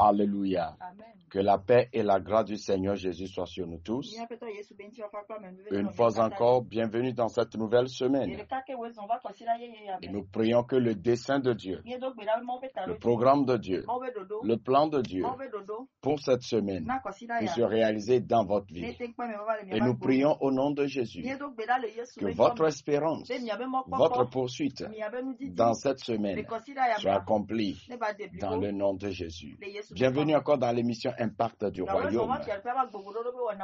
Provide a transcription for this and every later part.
Alléluia. Amen. Que la paix et la grâce du Seigneur Jésus soient sur nous tous. Une fois encore, bienvenue dans cette nouvelle semaine. Et nous prions que le dessein de Dieu, le programme de Dieu, le plan de Dieu pour cette semaine puisse se réaliser dans votre vie. Et nous prions au nom de Jésus que votre espérance, votre poursuite dans cette semaine soit accomplie dans le nom de Jésus. Bienvenue encore dans l'émission Impact du Royaume.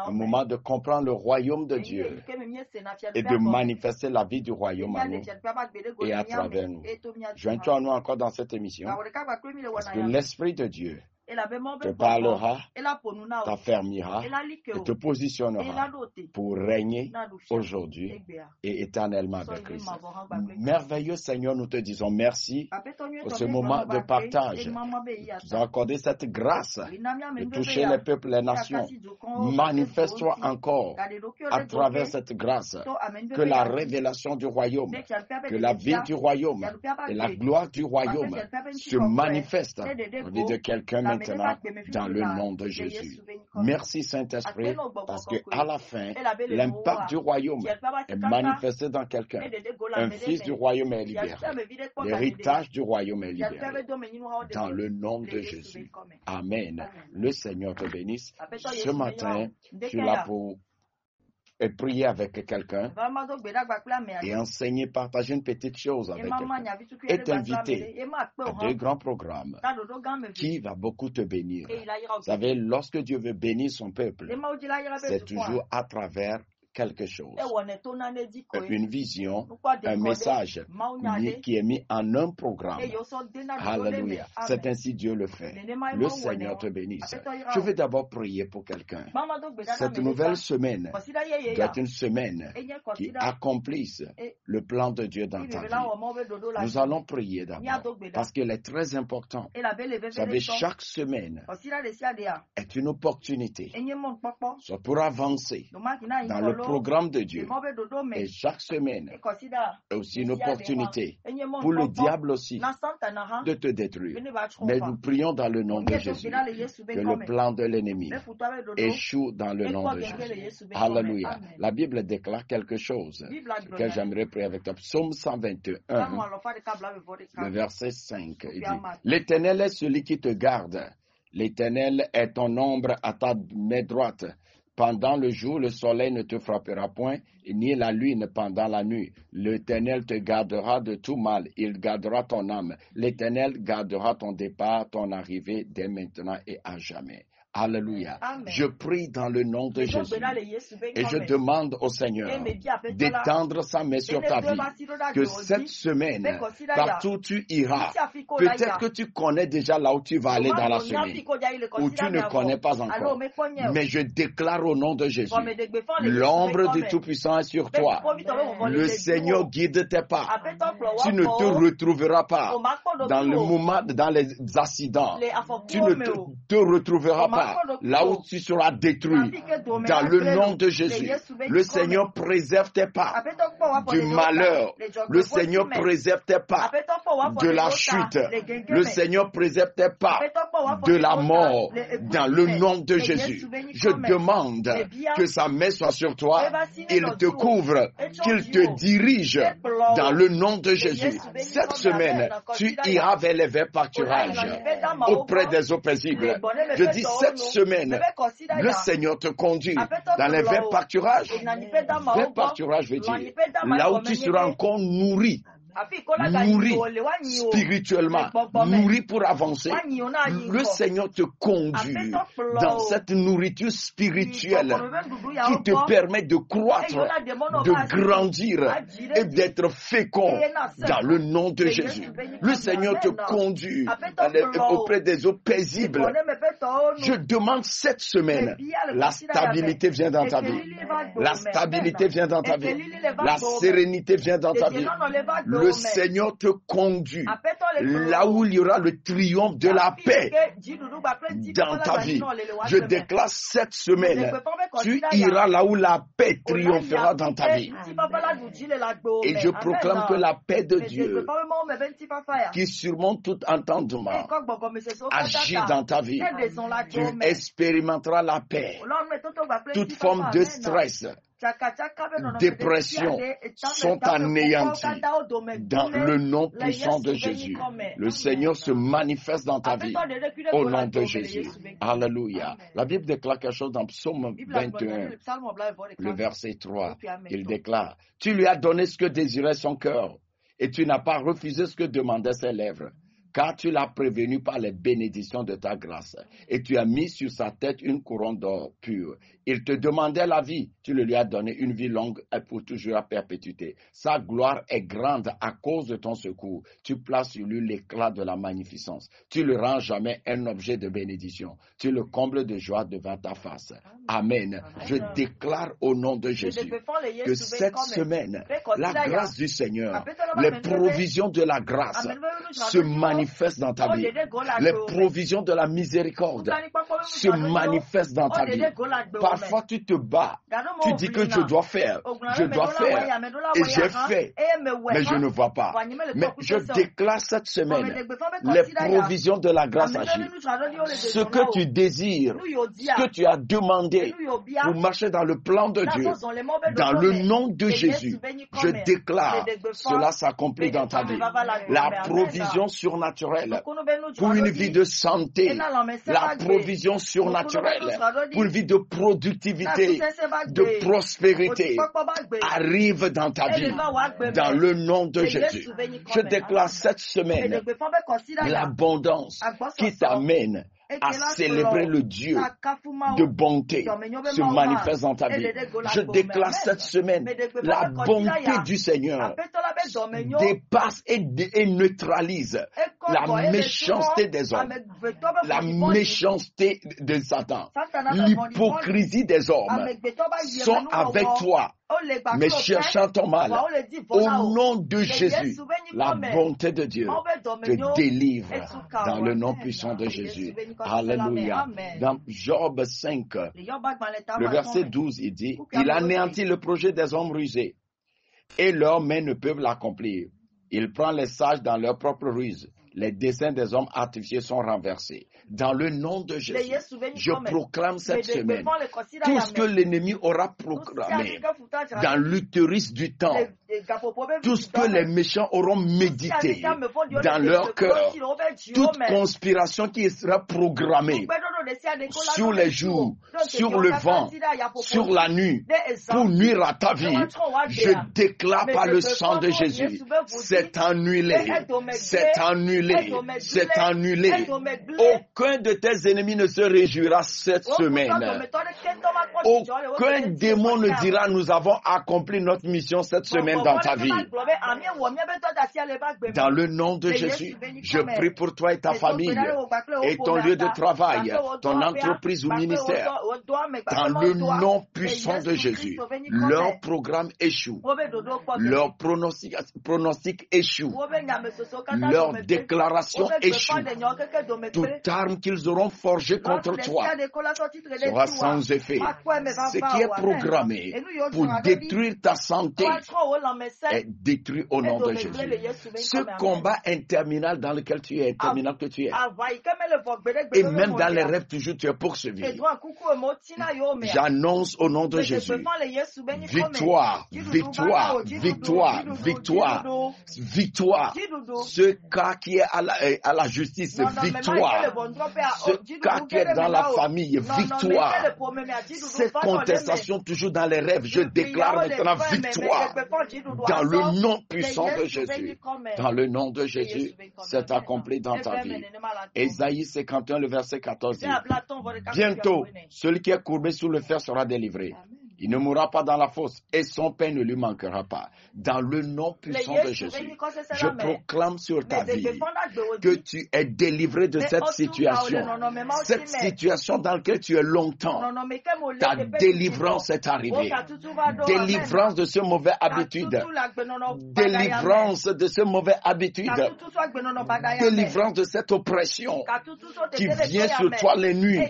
Un moment de comprendre le royaume de Dieu et de manifester la vie du royaume à nous et à travers nous. Joins-toi à nous encore dans cette émission parce que l'Esprit de Dieu te parlera, t'affermira et te positionnera pour régner aujourd'hui et éternellement avec Christ. Merveilleux Seigneur, nous te disons merci pour ce moment de partage. Tu as accordé cette grâce de toucher les peuples, les nations. Manifeste-toi encore à travers cette grâce que la révélation du royaume, que la vie du royaume et la gloire du royaume se manifestent au vie de quelqu'un maintenant dans le nom de Jésus. Merci Saint-Esprit parce qu'à la fin, l'impact du royaume est manifesté dans quelqu'un. Un fils du royaume est libéré. L'héritage du royaume est libéré. Dans le nom de Jésus. Amen. Le Seigneur te bénisse. Ce matin, tu es là pour prier avec quelqu'un et enseigner, partager une petite chose avec quelqu'un et t'inviter à 2 grands programmes qui va beaucoup te bénir. Vous savez, lorsque Dieu veut bénir son peuple, c'est toujours à travers quelque chose, une vision, un message qui est mis en un programme. Alléluia. C'est ainsi Dieu le fait. Le Seigneur te bénisse. Je vais d'abord prier pour quelqu'un. Cette nouvelle semaine doit être une semaine qui accomplisse le plan de Dieu dans ta vie. Nous allons prier d'abord parce qu'il est très important. Vous savez, chaque semaine est une opportunité soit pour avancer dans le programme de Dieu. Et chaque semaine est aussi une opportunité pour le diable aussi de te détruire. Mais nous prions dans le nom de Jésus que le plan de l'ennemi échoue dans le nom de Jésus. Alléluia. La Bible déclare quelque chose que j'aimerais prier avec toi. Psaume 121, le verset 5. Il dit, l'Éternel est celui qui te garde. L'Éternel est ton ombre à ta main droite. Pendant le jour, le soleil ne te frappera point, ni la lune pendant la nuit. L'Éternel te gardera de tout mal. Il gardera ton âme. L'Éternel gardera ton départ, ton arrivée, dès maintenant et à jamais. Alléluia. Amen. Je prie dans le nom de Jésus et je demande au Seigneur d'étendre sa main sur ta vie. Que cette semaine, partout où tu iras, peut-être que tu connais déjà là où tu vas aller dans la semaine, ou tu ne connais pas encore. Mais je déclare au nom de Jésus, l'ombre du Tout-Puissant est sur toi. Le Seigneur guide tes pas. Tu ne te retrouveras pas dans le moment, dans les accidents. Tu ne te retrouveras pas là où tu seras détruit. Dans le nom de Jésus, le Seigneur préserve tes pas du malheur. Le Seigneur préserve tes pas de la chute. Le Seigneur préserve tes pas de la mort. Dans le nom de Jésus, je demande que sa main soit sur toi. Il te couvre, qu'il te dirige dans le nom de Jésus. Cette semaine, tu iras vers les verts pâturages auprès des eaux paisibles. Je dis cette semaine, le Seigneur te conduit dans les verts pâturages. Verts pâturages veut dire là où tu seras encore nourri spirituellement, nourri pour avancer. Le Seigneur te conduit dans cette nourriture spirituelle qui te permet de croître, de grandir et d'être fécond dans le nom de Jésus. Le Seigneur te conduit auprès des eaux paisibles Je demande cette semaine, la stabilité vient dans ta vie. La stabilité vient dans ta vie. La sérénité vient dans ta vie. Le Seigneur te conduit là où il y aura le triomphe de la paix dans ta vie. Je déclare cette semaine, tu iras là où la paix triomphera dans ta vie. Et je proclame que la paix de Dieu, qui surmonte tout entendement, agit dans ta vie. Tu expérimenteras la paix. Toute forme de stress, dépression sont anéantis dans le nom puissant de Jésus. Le Seigneur se manifeste dans ta vie au nom de Jésus. Alléluia. La Bible déclare quelque chose dans Psaume 21, le verset 3. Il déclare, tu lui as donné ce que désirait son cœur et tu n'as pas refusé ce que demandaient ses lèvres. Car tu l'as prévenu par les bénédictions de ta grâce, et tu as mis sur sa tête une couronne d'or pur. Il te demandait la vie, tu le lui as donné une vie longue et pour toujours à perpétuité. Sa gloire est grande à cause de ton secours. Tu places sur lui l'éclat de la magnificence. Tu le rends jamais un objet de bénédiction. Tu le combles de joie devant ta face. Amen. Je déclare au nom de Jésus que cette semaine, la grâce du Seigneur, les provisions de la grâce se manifestent dans ta vie. Les provisions de la miséricorde se manifestent dans ta vie. Parfois, tu te bats. Tu dis que je dois faire. Et j'ai fait. Mais je ne vois pas. Mais je déclare cette semaine, les provisions de la grâce agissent. Ce que tu désires, ce que tu as demandé pour marcher dans le plan de Dieu, dans le nom de Jésus, je déclare, cela s'accomplit dans ta vie. La provision surnaturelle pour une vie de santé, la provision surnaturelle pour une vie de productivité, de prospérité arrive dans ta vie, dans le nom de Jésus. Je déclare cette semaine l'abondance qui t'amène à célébrer le Dieu de bonté se manifeste dans ta vie. Je déclare cette semaine, la bonté du Seigneur dépasse et neutralise la méchanceté des hommes, la méchanceté de Satan, l'hypocrisie des hommes sont avec toi, mais cherchant ton mal. Au nom de Jésus, la bonté de Dieu te délivre dans le nom puissant de Jésus. Alléluia. Dans Job 5, le verset 12, il dit, il anéantit le projet des hommes rusés et leurs mains ne peuvent l'accomplir. Il prend les sages dans leur propre ruse. Les desseins des hommes artificiels sont renversés. Dans le nom de Jésus, je proclame cette semaine tout ce que l'ennemi aura proclamé dans l'utérus du temps, tout ce que les méchants auront médité dans leur cœur, toute conspiration qui sera programmée sur les jours, sur le vent, sur la nuit, pour nuire à ta vie, je déclare par le sang de Jésus, c'est annulé, c'est annulé. C'est annulé. Aucun de tes ennemis ne se réjouira cette semaine. Aucun démon ne dira nous avons accompli notre mission cette semaine dans ta vie. Dans le nom de Jésus, je prie pour toi et ta famille et ton lieu de travail, ton entreprise ou ministère. Dans le nom puissant de Jésus, leur programme échoue. Leur pronostic échoue. Leur déclaration échoue. Toute arme qu'ils auront forgée contre toi sera sans effet. Ce qui est programmé pour détruire ta santé est détruit au nom de Jésus. Ce combat interminable dans lequel tu es, interminable que tu es, et même dans les rêves toujours tu es poursuivi. J'annonce au nom de Jésus, victoire, victoire, victoire, victoire, victoire. Ce cas qui est à la justice, victoire. Ce cas qui est dans la famille, victoire. Cette contestation toujours dans les rêves, je déclare maintenant victoire. Dans le nom puissant de Jésus. Dans le nom de Jésus, c'est accompli dans ta vie. Ésaïe 51, le verset 14 dit, bientôt, celui qui est courbé sous le fer sera délivré. Il ne mourra pas dans la fosse et son pain ne lui manquera pas. Dans le nom puissant de Jésus, je proclame sur ta vie que tu es délivré de cette situation. Cette situation dans laquelle tu es longtemps. Ta délivrance est arrivée. Délivrance de ce mauvais habitude. Délivrance de ce mauvais habitude. Délivrance de cette oppression qui vient sur toi les nuits.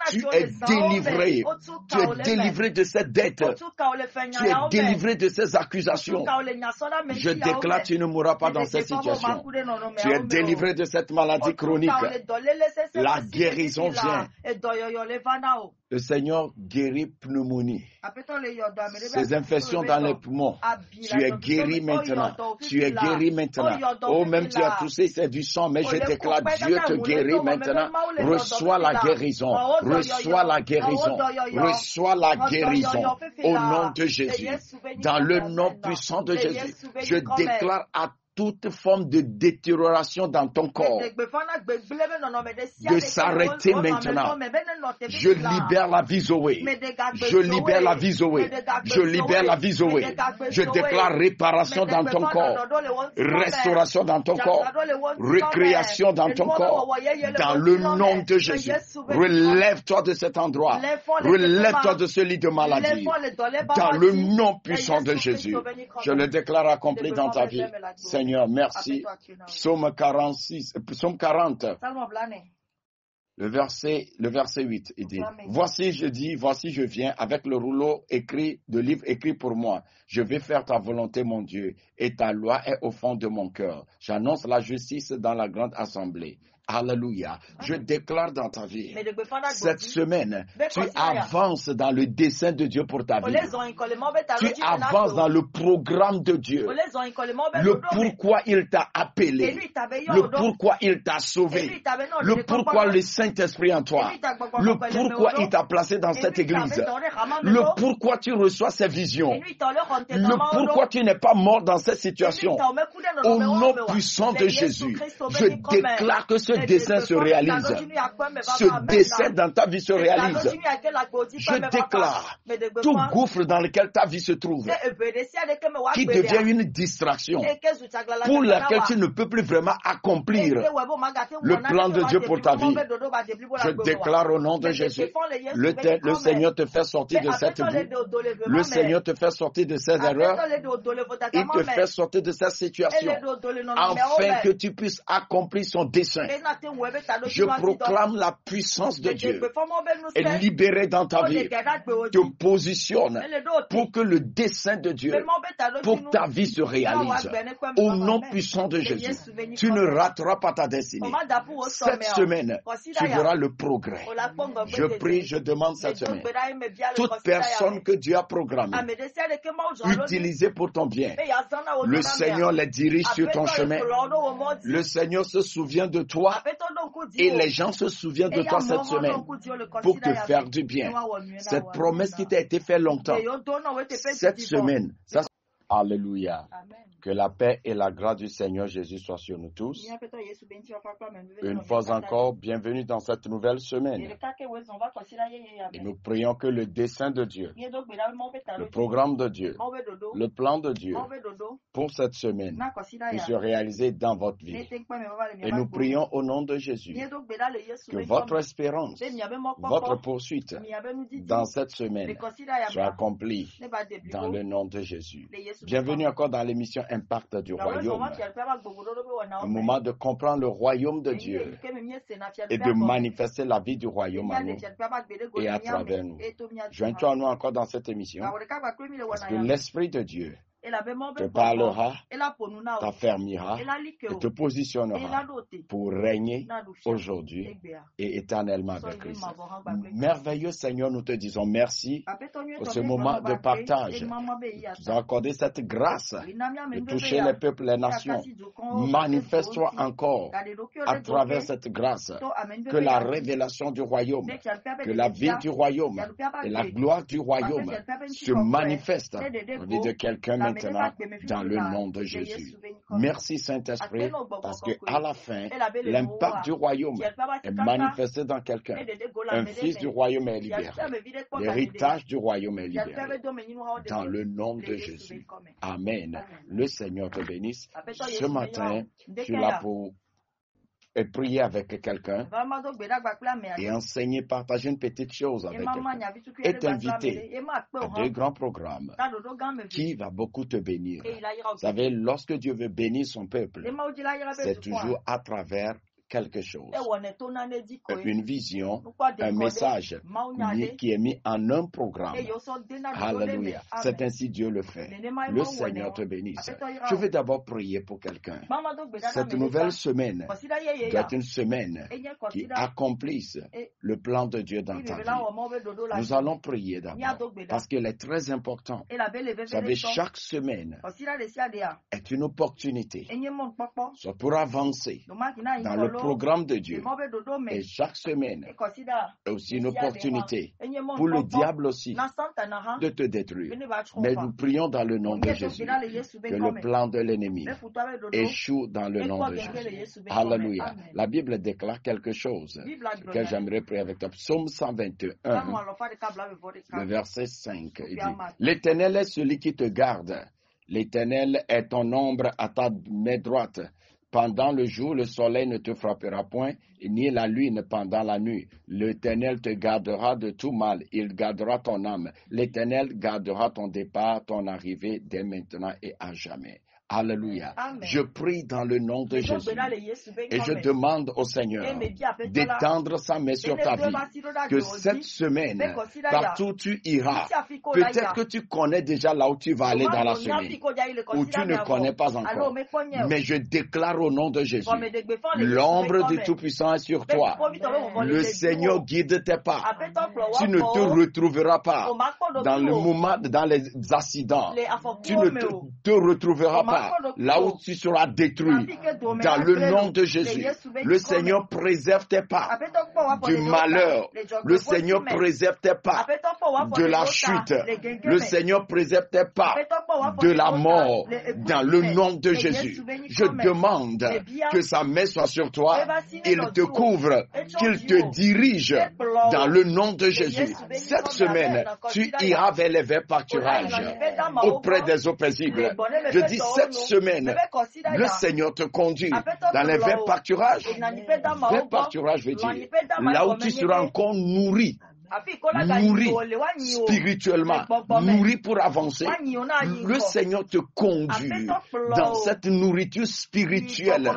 Tu es délivré. Tu es délivré de cette dette. Tu es délivré de ces accusations. Je déclare, tu ne mourras pas dans cette situation. Tu es délivré de cette maladie chronique. La guérison vient. Le Seigneur guérit pneumonie. Ces infections dans les poumons. Tu es guéri maintenant. Tu es guéri maintenant. Oh, même tu as toussé, c'est du sang, mais je déclare, Dieu te guérit maintenant. Reçois la guérison. Reçois la guérison. Reçois la guérison. Au nom de Jésus. Dans le nom puissant de Jésus. Je déclare à toute forme de détérioration dans ton corps de s'arrêter maintenant. Je libère la vie Zoé. Je libère la vie Zoé. Je libère la vie Zoé. Je déclare réparation dans ton corps, restauration dans ton corps, récréation dans ton corps. Dans le nom de Jésus, relève-toi de cet endroit. Relève-toi de ce lit de maladie. Dans le nom puissant de Jésus, je le déclare accompli dans ta vie. Seigneur, merci. Psaume 46, Psaume 40. Le verset 8, il dit, voici je viens avec le rouleau de livre écrit pour moi. Je vais faire ta volonté, mon Dieu, et ta loi est au fond de mon cœur. J'annonce la justice dans la grande assemblée. Alléluia. Je déclare dans ta vie, cette semaine, tu avances dans le dessein de Dieu pour ta vie. Tu avances dans le programme de Dieu. Le pourquoi il t'a appelé. Le pourquoi il t'a sauvé. Le pourquoi le Saint-Esprit en toi. Le pourquoi il t'a placé dans cette église. Le pourquoi tu reçois ces visions. Le pourquoi tu n'es pas mort dans cette situation. Au nom puissant de Jésus, je déclare que ce dessein se réalise. Ce dessein dans ta vie se réalise. Je déclare tout gouffre dans lequel ta vie se trouve, qui devient une distraction, pour laquelle tu ne peux plus vraiment accomplir le plan de Dieu pour ta vie. Je déclare au nom de Jésus, le Seigneur te fait sortir de cette vie. Le Seigneur te fait sortir de ces erreurs. Il te fait sortir de cette situation, afin que tu puisses accomplir son dessein. Je proclame la puissance de Dieu et libéré dans ta vie. Te positionne pour que le dessein de Dieu pour ta vie se réalise. Au nom puissant de Jésus, tu ne rateras pas ta destinée. Cette semaine, tu verras le progrès. Je prie, je demande cette semaine, toute personne que Dieu a programmée, utilisée pour ton bien, le Seigneur les dirige sur ton chemin. Le Seigneur se souvient de toi et les gens se souviennent de toi cette semaine pour te faire du bien. Cette promesse qui t'a été faite longtemps, cette semaine, ça. Alléluia. Amen. Que la paix et la grâce du Seigneur Jésus soient sur nous tous. Une fois encore, bienvenue dans cette nouvelle semaine. Et nous prions que le dessein de Dieu, le programme de Dieu, le plan de Dieu pour cette semaine puisse se réaliser dans votre vie. Et nous prions au nom de Jésus que votre espérance, votre poursuite dans cette semaine soit accomplie dans le nom de Jésus. Bienvenue encore dans l'émission Impact du Royaume. Un moment de comprendre le royaume de Dieu et de manifester la vie du royaume à nous et à travers nous. Joins-toi à nous encore dans cette émission parce que l'Esprit de Dieu te parlera, t'affermira et te positionnera pour régner aujourd'hui et éternellement avec Christ. Merveilleux Seigneur, nous te disons merci pour ce moment de partage. Tu as accordé cette grâce de toucher les peuples, les nations. Manifeste-toi encore à travers cette grâce que la révélation du royaume, que la vie du royaume et la gloire du royaume se manifestent dans la vie de quelqu'un maintenant dans le nom de Jésus. Merci Saint-Esprit, parce qu'à la fin, l'impact du royaume est manifesté dans quelqu'un. Un fils du royaume est libéré. L'héritage du royaume est libéré. Dans le nom de Jésus. Amen. Le Seigneur te bénisse. Ce matin, tu es là pour prier avec quelqu'un et enseigner, partager une petite chose avec quelqu'un. Et t'inviter à 2 grands programmes qui va beaucoup te bénir. Vous savez, lorsque Dieu veut bénir son peuple, c'est toujours à travers quelque chose, une vision, un message qui est mis en un programme. Alléluia. C'est ainsi Dieu le fait. Le Seigneur te bénisse. Je vais d'abord prier pour quelqu'un. Cette nouvelle semaine doit être une semaine qui accomplisse le plan de Dieu dans ta vie. Nous allons prier d'abord parce qu'il est très important. Vous savez, chaque semaine est une opportunité pour avancer dans le programme de Dieu. Et chaque semaine est aussi une opportunité pour le diable aussi de te détruire. Mais nous prions dans le nom de Jésus que le plan de l'ennemi échoue dans le nom de Jésus. Alléluia. La Bible déclare quelque chose que j'aimerais prier avec toi. Psaume 121, le verset 5. Il dit, l'Éternel est celui qui te garde. L'Éternel est ton ombre à ta main droite. Pendant le jour, le soleil ne te frappera point, ni la lune pendant la nuit. L'Éternel te gardera de tout mal. Il gardera ton âme. L'Éternel gardera ton départ, ton arrivée, dès maintenant et à jamais. Alléluia. Amen. Je prie dans le nom de Jésus et je demande au Seigneur d'étendre sa main sur ta vie. Que cette semaine, partout où tu iras, peut-être que tu connais déjà là où tu vas aller dans la semaine, ou tu ne connais pas encore. Mais je déclare au nom de Jésus, l'ombre du Tout-Puissant est sur toi. Le Seigneur guide tes pas. Tu ne te retrouveras pas dans le moment, dans les accidents. Tu ne te retrouveras pas là où tu seras détruit. Dans le nom de Jésus, le Seigneur préserve tes pas du malheur. Le Seigneur préserve tes pas de la chute. Le Seigneur préserve tes pas de la mort. Dans le nom de Jésus, je demande que sa main soit sur toi. Il te couvre, qu'il te dirige dans le nom de Jésus. Cette semaine, tu iras vers les verts pâturages auprès des eaux paisibles. Je dis cette semaine, le Seigneur te conduit dans les verts pâturages. Verts pâturages veut dire là où tu seras encore nourri spirituellement, nourri pour avancer. Le Seigneur te conduit dans cette nourriture spirituelle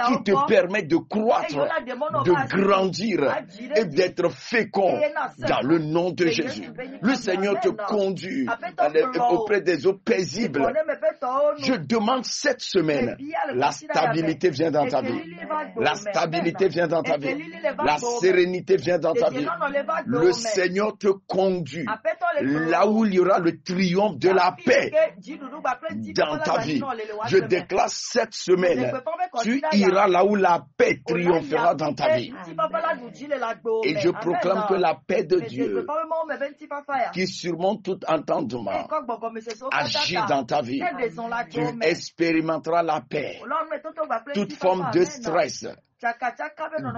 qui te permet de croître, de grandir et d'être fécond dans le nom de Jésus. Le Seigneur te conduit auprès des eaux paisibles. Je demande cette semaine, la stabilité vient dans ta vie. La stabilité vient dans ta vie. La sérénité vient dans ta vie. Le Seigneur te conduit là où il y aura le triomphe de la paix dans ta vie. Je déclare cette semaine, tu iras là où la paix triomphera dans ta vie. Et je proclame que la paix de Dieu, qui surmonte tout entendement, agit dans ta vie. Tu expérimenteras la paix. Toute forme de stress,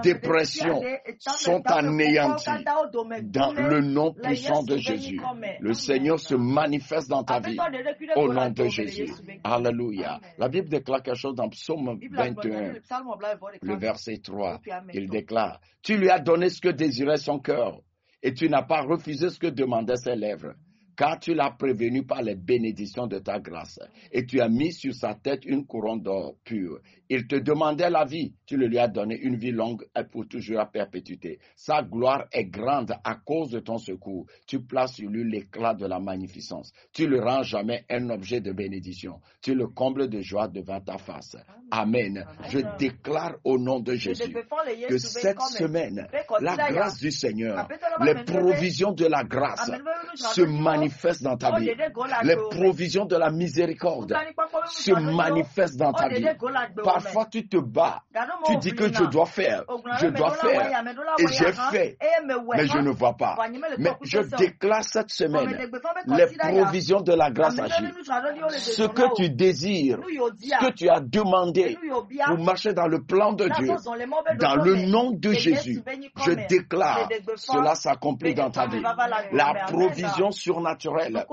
dépression sont anéantis dans le nom puissant de Jésus. Le Seigneur se manifeste dans ta vie au nom de Jésus. Alléluia. La Bible déclare quelque chose dans Psaume 21, le verset 3. Il déclare, tu lui as donné ce que désirait son cœur et tu n'as pas refusé ce que demandaient ses lèvres. Car tu l'as prévenu par les bénédictions de ta grâce, et tu as mis sur sa tête une couronne d'or pur. Il te demandait la vie, tu le lui as donné une vie longue et pour toujours à perpétuité. Sa gloire est grande à cause de ton secours. Tu places sur lui l'éclat de la magnificence. Tu le rends jamais un objet de bénédiction. Tu le combles de joie devant ta face. Amen. Je déclare au nom de Jésus que cette semaine, la grâce du Seigneur, les provisions de la grâce se manifestent manifestent dans ta vie. Les provisions de la miséricorde se manifestent dans ta vie. Parfois, tu te bats. Tu dis que je dois faire. Et j'ai fait. Mais je ne vois pas. Mais je déclare cette semaine les provisions de la grâce agit. Ce que tu désires, ce que tu as demandé pour marcher dans le plan de Dieu, dans le nom de Jésus, je déclare cela s'accomplit dans ta vie. La provision surnaturelle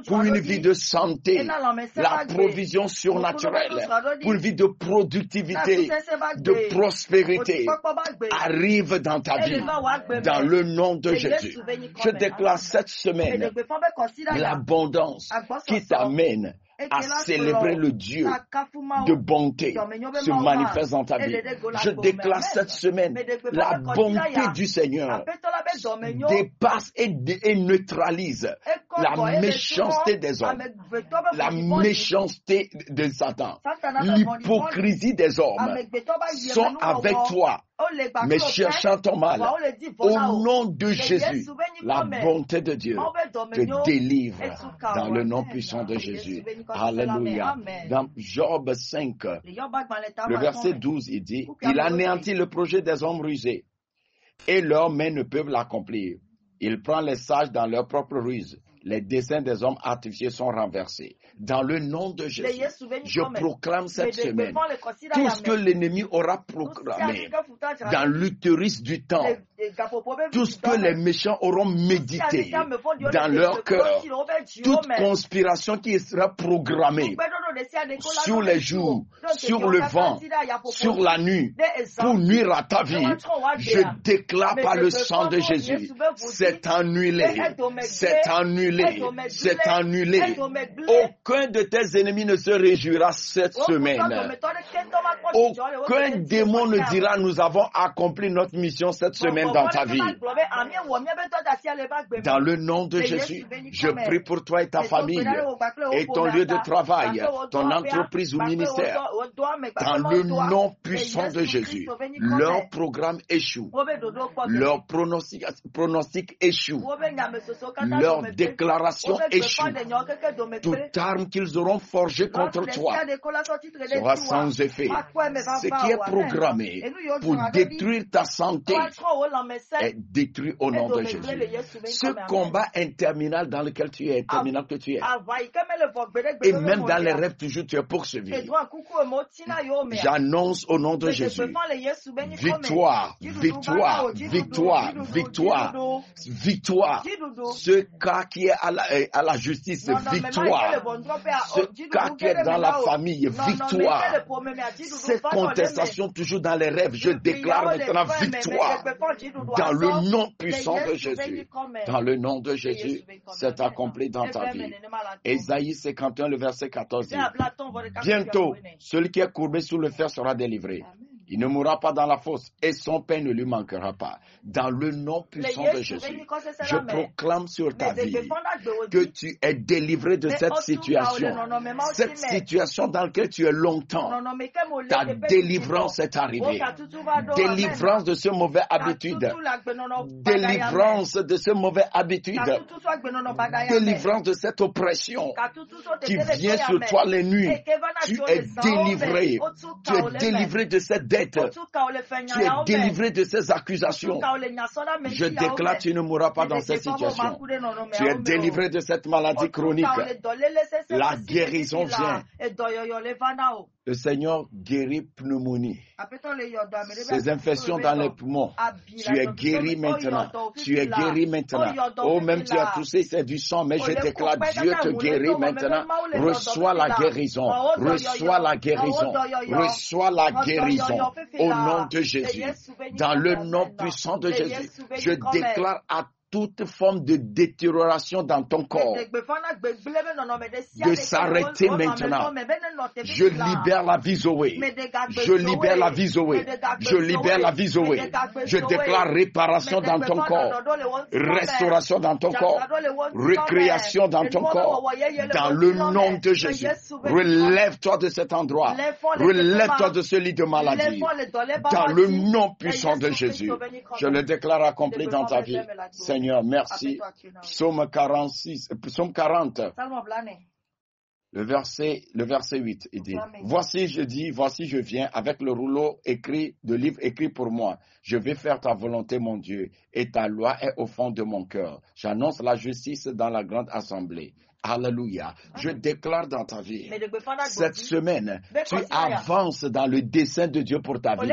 pour une vie de santé, la provision surnaturelle pour une vie de productivité, de prospérité arrive dans ta vie, dans le nom de Jésus. Je déclare cette semaine l'abondance qui t'amène à célébrer le Dieu de bonté se manifeste dans ta vie. Je déclare cette semaine la bonté du Seigneur dépasse et neutralise la méchanceté des hommes, la méchanceté de Satan, l'hypocrisie des hommes sont avec toi, mais cherchant ton mal. Au nom de Jésus, la bonté de Dieu te délivre dans le nom puissant de Jésus. Alléluia. Dans Job 5, le verset 12, il dit, « Il anéantit le projet des hommes rusés, et leurs mains ne peuvent l'accomplir. Il prend les sages dans leur propre ruse. Les desseins des hommes artificieux sont renversés. » Dans le nom de Jésus, je proclame cette semaine tout ce que l'ennemi aura proclamé dans l'utérus du temps, tout ce que les méchants auront médité dans leur cœur, toute conspiration qui sera programmée sur les jours, sur le vent, sur la nuit, pour nuire à ta vie, je déclare par le sang de Jésus, c'est annulé, c'est annulé, c'est annulé. Aucun de tes ennemis ne se réjouira cette semaine. Aucun démon ne dira nous avons accompli notre mission cette semaine dans ta vie. Dans le nom de Jésus, je prie pour toi et ta famille et ton lieu de travail, ton entreprise ou ministère. Dans le nom puissant de Jésus, leur programme échoue, leur pronostic échoue, leur déclaration échoue. Toute arme qu'ils auront forgée contre toi sera sans effet. Ce qui est programmé pour détruire ta santé est détruit au nom de Jésus. Ce combat interminable dans lequel tu es, interminable que tu es, et même dans les rêves toujours tu es poursuivi. J'annonce au nom de Jésus, victoire, victoire, victoire, victoire, victoire. Ce cas qui est à la justice, victoire. Ce cas qui est dans la famille, victoire. Cette contestation toujours dans les rêves, je déclare maintenant victoire. Dans le nom puissant de Jésus. Dans le nom de Jésus, c'est accompli dans ta vie. Ésaïe 51, le verset 14 dit, bientôt, celui qui est courbé sous le fer sera délivré. Il ne mourra pas dans la fosse et son pain ne lui manquera pas. Dans le nom puissant de Jésus, je proclame sur ta vie que tu es délivré de cette situation. Cette situation dans laquelle tu es longtemps. Ta délivrance est arrivée. Délivrance de ce mauvais habitude. Délivrance de ce mauvais habitude. Délivrance de cette oppression qui vient sur toi les nuits. Tu es délivré. Tu es délivré de cette dette. Tu es délivré de ces accusations. Je déclare, tu ne mourras pas dans cette situation. Tu es délivré de cette maladie chronique. La guérison vient. Le Seigneur guérit pneumonie. Ces infections dans les poumons. Tu es guéri maintenant. Tu es guéri maintenant. Oh, même tu as toussé, c'est du sang, mais je déclare, Dieu te guérit maintenant. Reçois la guérison. Reçois la guérison. Reçois la guérison. Au nom de Jésus. Dans le nom puissant de Jésus. Je déclare à toute forme de détérioration dans ton corps de s'arrêter maintenant. Je libère la vie Zoé. Je libère la vie Zoé. Je libère la vie Zoé. Je déclare réparation dans ton corps, restauration dans ton corps, récréation dans ton corps. Dans le nom de Jésus, relève-toi de cet endroit. Relève-toi de ce lit de maladie. Dans le nom puissant de Jésus, je le déclare accompli dans ta vie. Seigneur, Seigneur, merci. Psaume 46, Psaume 40. Le verset 8, il dit, voici je viens avec le rouleau de livre écrit pour moi. Je vais faire ta volonté, mon Dieu, et ta loi est au fond de mon cœur. J'annonce la justice dans la grande assemblée. Alléluia. Je déclare dans ta vie, cette semaine, tu avances dans le dessein de Dieu pour ta vie.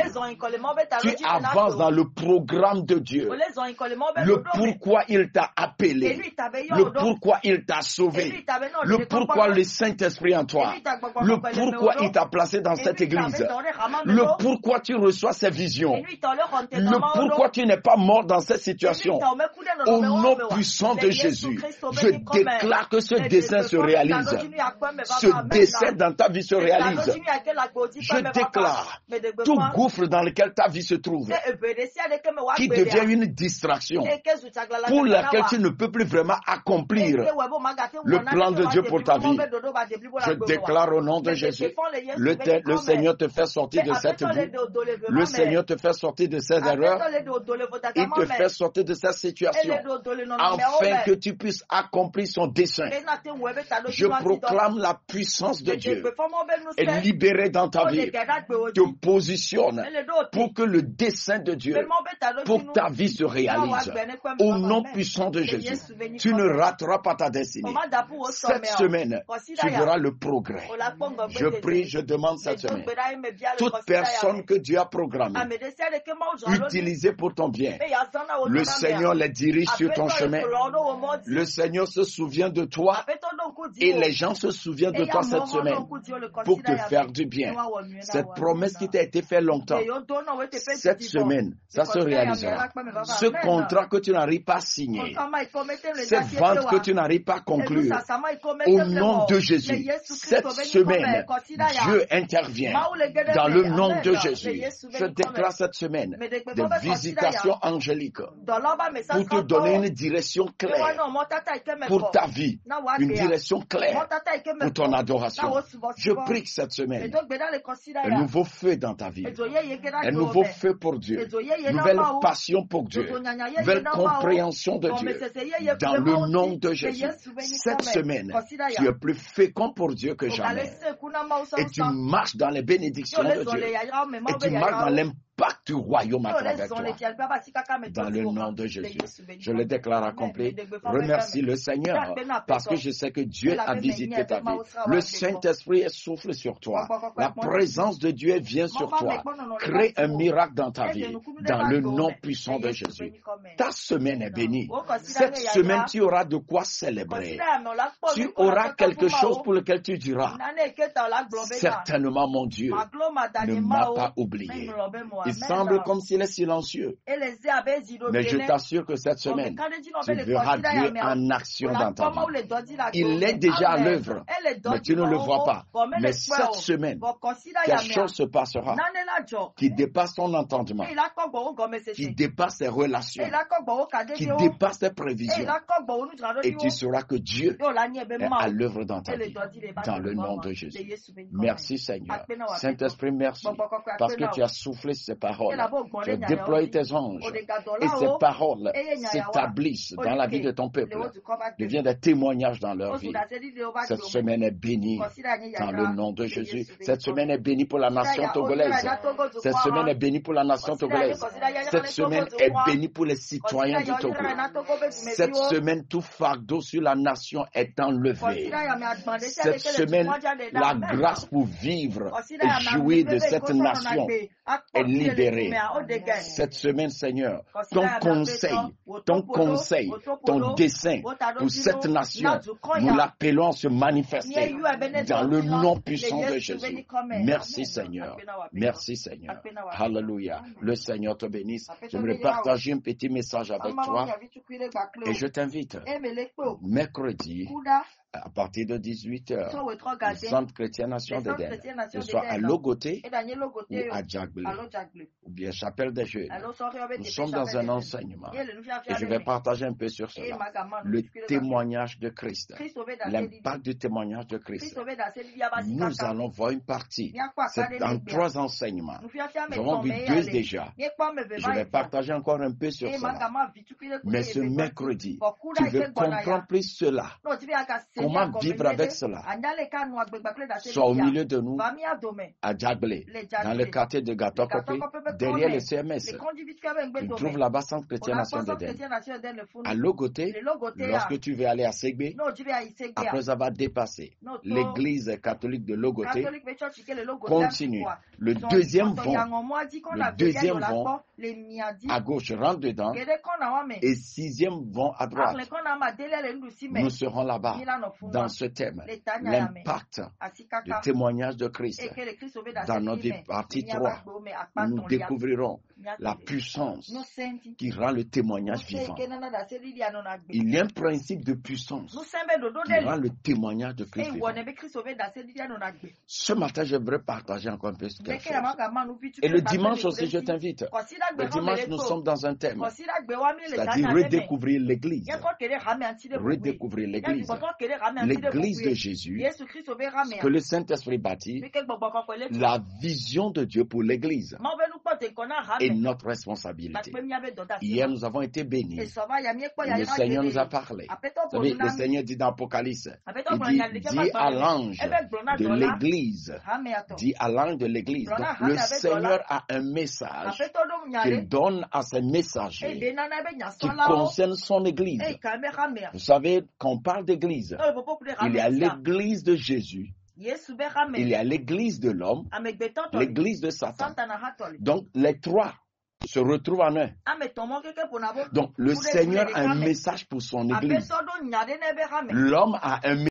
Tu avances dans le programme de Dieu. Le pourquoi il t'a appelé. Le pourquoi il t'a sauvé. Le pourquoi le Saint-Esprit en toi. Le pourquoi il t'a placé dans cette église. Le pourquoi tu reçois ces visions. Le pourquoi tu n'es pas mort dans cette situation. Au nom puissant de Jésus, je déclare que ce dessein se réalise. Ce dessein dans ta vie se réalise. Je déclare tout gouffre dans lequel ta vie se trouve, qui devient une distraction, pour laquelle tu ne peux plus vraiment accomplir le plan de Dieu pour ta vie. Je déclare au nom de Jésus, le Seigneur te fait sortir de cette vie. Le Seigneur te fait sortir de ces erreurs. Il te fait sortir de cette situation, afin que tu puisses accomplir son dessein. Je proclame la puissance de Dieu et libéré dans ta vie. Te positionne pour que le dessein de Dieu pour ta vie se réalise. Au nom puissant de Jésus, tu ne rateras pas ta destinée. Cette semaine, tu verras le progrès. Je prie, je demande cette semaine, toute personne que Dieu a programmée, utilisée pour ton bien, le Seigneur les dirige sur ton chemin. Le Seigneur se souvient de toi et les gens se souviennent de toi cette semaine pour te faire du bien. Cette promesse qui t'a été faite longtemps, cette semaine, ça se réalisera. Ce contrat que tu n'arrives pas à signer, cette vente que tu n'arrives pas à conclure, au nom de Jésus, cette semaine, Dieu intervient dans le nom de Jésus. Je déclare cette semaine de visitation angélique pour te donner une direction claire pour ta vie, une direction claire pour ton adoration. Je prie que cette semaine, un nouveau feu dans ta vie, un nouveau feu pour Dieu, nouvelle passion pour Dieu, nouvelle compréhension de Dieu, dans le nom de Jésus. Cette semaine, tu es plus fécond pour Dieu que jamais, et tu marches dans les bénédictions de Dieu, et tu marches dans l'impact du royaume à travers toi. Dans le nom de Jésus, je le déclare accompli. Remercie le Seigneur, parce que je sais que Dieu a visité ta vie. Le Saint-Esprit souffle sur toi. La présence de Dieu vient sur toi. Crée un miracle dans ta vie, dans le nom puissant de Jésus. Ta semaine est bénie. Cette semaine, tu auras de quoi célébrer. Tu auras quelque chose pour lequel tu diras, certainement mon Dieu ne m'a pas oublié. Il semble comme s'il est silencieux. Mais je t'assure que cette semaine, tu verras Dieu en action dans ta vie. Il est déjà à l'œuvre, mais tu ne le vois pas. Mais cette semaine, quelque chose se passera qui dépasse ton entendement, qui dépasse tes relations, qui dépasse tes prévisions. Et tu sauras que Dieu est à l'œuvre dans ta vie, dans le nom de Jésus. Merci Seigneur. Saint-Esprit, merci, parce que tu as soufflé ces paroles. Tu as déployé tes anges, et ces paroles s'établissent dans la vie de ton peuple, deviennent des témoignages dans leur vie. Cette semaine est bénie dans le nom de Jésus. Cette semaine est bénie pour la nation togolaise. Cette semaine est bénie pour la nation togolaise. Cette semaine est bénie pour les citoyens du Togo. Cette semaine, tout fardeau sur la nation est enlevé. Cette semaine, la grâce pour vivre et jouir de cette nation est libérée. Cette semaine, Seigneur, ton conseil, ton dessein pour cette nation, nous l'appelons à se manifester dans le nom puissant de Jésus. Merci Seigneur. Merci Seigneur. Alléluia. Le Seigneur te bénisse. J'aimerais partager un petit message avec toi et je t'invite mercredi à partir de 18h, le Centre chrétien Nation d'Éden, que ce soit à Logoté ou à Djagbelé, ou bien Chapelle des Jeunes. Nous sommes dans un enseignement et je vais partager un peu sur cela. Le témoignage de Christ, l'impact du témoignage de Christ. Nous allons voir une partie. C'est dans 3 enseignements. Nous avons vu 2 déjà. Je vais partager encore un peu sur cela. Mais ce mercredi, tu veux comprendre plus cela. Comment vivre avec cela? Soit au milieu de nous, à Djagbelé, dans le quartier de Gatokopé, derrière le CMS. Tu trouves là-bas Centre chrétien Nation d'Éden. À Logoté, lorsque tu veux aller à Ségbé, après avoir dépassé l'église catholique de Logoté, continue. Le deuxième vont à gauche, rentre dedans, et 6e vont à droite. Nous serons là-bas dans ce thème, l'impact du témoignage de Christ. Dans notre partie 3, nous découvrirons la puissance qui rend le témoignage vivant. Il y a un principe de puissance qui rend le témoignage de Christ vivant. Ce matin, j'aimerais partager encore un peu quelque chose. Et le dimanche aussi, je t'invite. Le dimanche, nous sommes dans un thème, c'est-à-dire redécouvrir l'Église. Redécouvrir l'Église. L'Église de Jésus, que le Saint-Esprit bâtit, la vision de Dieu pour l'Église et notre responsabilité. Hier, nous avons été bénis. Et le Seigneur nous a parlé. Vous savez, le Seigneur dit dans l'Apocalypse, il dit à l'ange de l'Église, Donc, le Seigneur a un message qu'il donne à ses messagers qui concerne son Église. Vous savez, quand on parle d'Église, il y a l'Église de Jésus, il y a l'Église de l'homme, l'Église de Satan. Donc, les 3 se retrouvent en un. Donc, le Seigneur a un message pour son Église. L'homme a un